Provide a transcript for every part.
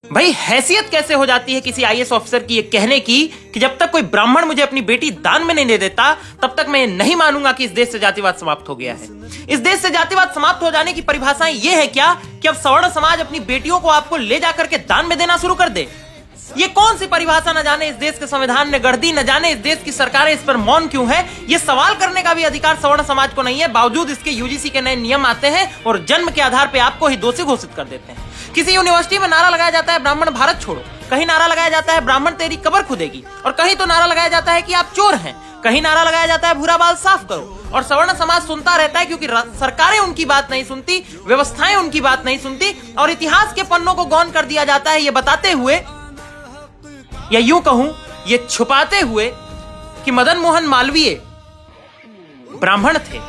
भाई हैसियत कैसे हो जाती है किसी आईएएस ऑफिसर की ये कहने की कि जब तक कोई ब्राह्मण मुझे अपनी बेटी दान में नहीं दे देता तब तक मैं नहीं मानूंगा कि इस देश से जातिवाद समाप्त हो गया है। इस देश से जातिवाद समाप्त हो जाने की परिभाषाएं ये है क्या कि अब सवर्ण समाज अपनी बेटियों को आपको ले जाकर के दान में देना शुरू कर दे? ये कौन सी परिभाषा न जाने इस देश के संविधान ने गढ़ दी, न जाने इस देश की सरकारें इस पर मौन क्यों है। ये सवाल करने का भी अधिकार सवर्ण समाज को नहीं है, बावजूद इसके यूजीसी के नए नियम आते हैं और जन्म के आधार पर आपको ही दोषी घोषित कर देते हैं। किसी यूनिवर्सिटी में नारा लगाया जाता है ब्राह्मण भारत छोड़ो, कहीं नारा लगाया जाता है ब्राह्मण तेरी कब्र खुदेगी, और कहीं तो नारा लगाया जाता है कि आप चोर हैं, कहीं नारा लगाया जाता है भूरा बाल साफ करो। और सवर्ण समाज सुनता रहता है क्योंकि सरकारें उनकी बात नहीं सुनती, व्यवस्थाएं उनकी बात नहीं सुनती, और इतिहास के पन्नों को गौन कर दिया जाता है ये बताते हुए, या यूं कहूं ये छुपाते हुए कि मदन मोहन मालवीय ब्राह्मण थे।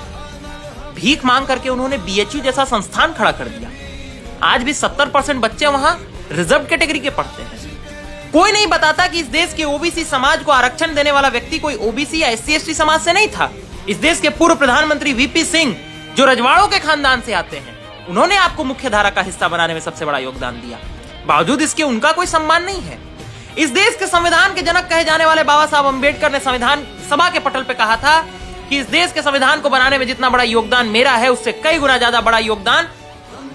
भीख मांग करके उन्होंने बीएचयू जैसा संस्थान खड़ा कर दिया। आज भी 70% बच्चे वहां रिजर्व कैटेगरी के पढ़ते हैं। कोई नहीं बताता कि इस देश के ओबीसी समाज को आरक्षण देने वाला व्यक्ति कोई ओबीसी या एससी एसटी समाज से नहीं था। इस देश के पूर्व प्रधानमंत्री वीपी सिंह जो रजवाड़ों के खानदान से आते हैं, उन्होंने आपको मुख्य धारा का हिस्सा बनाने में सबसे बड़ा योगदान दिया। बावजूद इसके उनका कोई सम्मान नहीं है। इस देश के संविधान के जनक कहे जाने वाले बाबा साहब अम्बेडकर ने संविधान सभा के पटल पे कहा था कि इस देश के संविधान को बनाने में जितना बड़ा योगदान मेरा है उससे कई गुना ज्यादा बड़ा योगदान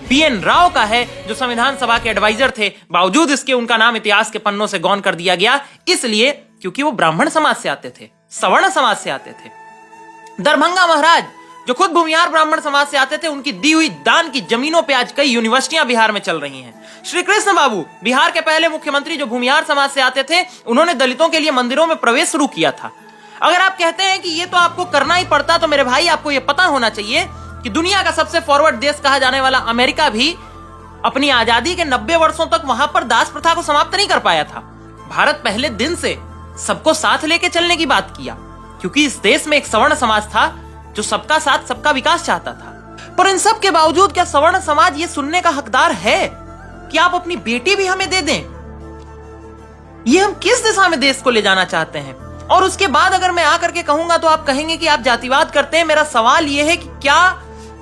बीएन राव का है, जो संविधान सभा के एडवाइजर थे। बावजूद इसके उनका नाम इतिहास के पन्नों से गौन कर दिया गया, इसलिए क्योंकि वो ब्राह्मण समाज से आते थे, सवर्ण समाज से आते थे। दरभंगा महाराज जो खुद भूमिहार ब्राह्मण समाज से आते थे, उनकी दी हुई दान की जमीनों पे आज कई यूनिवर्सिटियां बिहार में चल रही हैं। श्री कृष्ण बाबू बिहार के पहले मुख्यमंत्री जो भूमिहार समाज से आते थे, उन्होंने दलितों के लिए मंदिरों में प्रवेश शुरू किया था। अगर आप कहते हैं कि ये तो आपको करना ही पड़ता, तो मेरे भाई आपको यह पता होना चाहिए कि दुनिया का सबसे फॉरवर्ड देश कहा जाने वाला अमेरिका भी अपनी आजादी के 90 वर्षों तक वहां पर दास प्रथा को समाप्त नहीं कर पाया था। भारत पहले दिन से सबको साथ लेके चलने की बात किया, क्योंकि इस देश में एक सवर्ण समाज था जो सबका साथ सबका विकास चाहता था। पर इन सब के बावजूद क्या सवर्ण समाज ये सुनने का हकदार है कि आप अपनी बेटी भी हमें दे दें? ये हम किस दिशा में देश को ले जाना चाहते हैं? और उसके बाद अगर मैं आकर के कहूंगा तो आप कहेंगे कि आप जातिवाद करते हैं। मेरा सवाल यह है कि क्या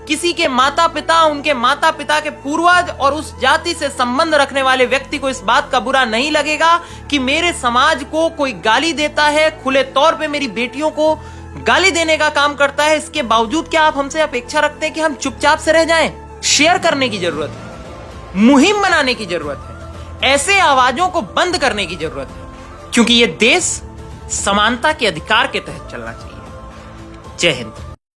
किसी के माता पिता, उनके माता पिता के पूर्वज और उस जाति से संबंध रखने वाले व्यक्ति को इस बात का बुरा नहीं लगेगा कि मेरे समाज को कोई गाली देता है, खुले तौर पे मेरी बेटियों को गाली देने का काम करता है? इसके बावजूद क्या आप हमसे अपेक्षा रखते हैं कि हम चुपचाप से रह जाएं? शेयर करने की जरूरत है, मुहिम बनाने की जरूरत है, ऐसे आवाजों को बंद करने की जरूरत है, क्योंकि यह देश समानता के अधिकार के तहत चलना चाहिए। जय हिंद।